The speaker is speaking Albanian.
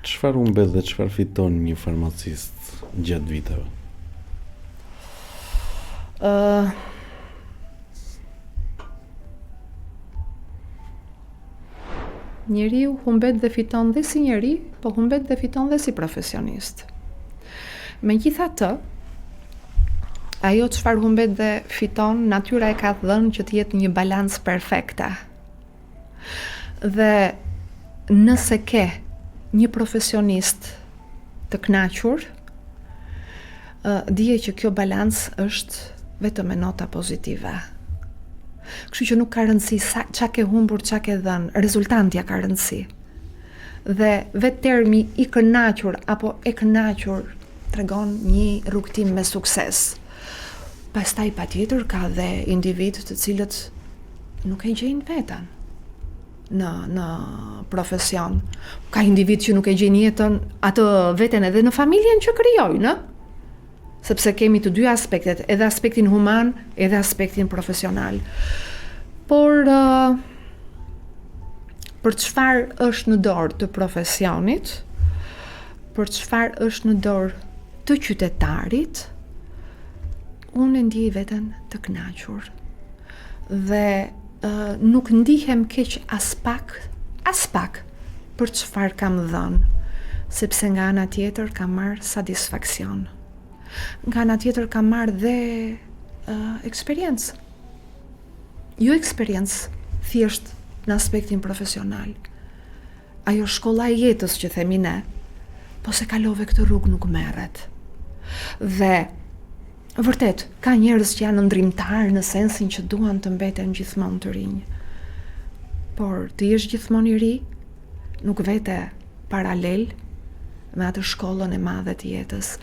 Çfarë humbet dhe çfarë fiton një farmacist gjatë viteve? Njeriu humbet dhe fiton dhe si njeri, po humbet dhe fiton dhe si profesionist. Megjithatë, ajo çfarë humbet dhe fiton, natyra e ka dhënë që të jetë një balancë perfekte. Dhe nëse ke një profesionist të kënaqur, dije që kjo balancë është vetëm me nota pozitive. Kështu që nuk ka rëndësi çka ke humbur, çka ke dhënë, rezultantja ka rëndësi. Dhe vetë termi i kënaqur apo e kënaqur tregon një rrugtim me sukses. Pastaj patjetër ka dhe individ të cilët nuk e gjejnë veten në profesion. Ka individ që nuk e gjejnë jetën atë veten edhe në familjen që krijojnë, sepse kemi të dy aspektet, edhe aspektin human, edhe aspektin profesional. Por për çfarë është në dorë të profesionit, për çfarë është në dorë të qytetarit, unë ndjej veten të kënaqur. Dhe nuk ndihem keq as pak për çfarë kam dhënë, sepse nga ana tjetër kam marrë satisfaksion. Nga ana tjetër kam marrë dhe eksperiencë. Jo eksperiencë thjesht në aspektin profesional. Ajo shkolla e jetës që themi ne, po se kalove këtë rrugë nuk merret. Dhe vërtet, ka njerëz që janë ndrimtar në sensin që duan të mbeten gjithmonë të rinj. Por të jesh gjithmonë i ri, nuk vete paralel me atë shkollën e madhe të jetës.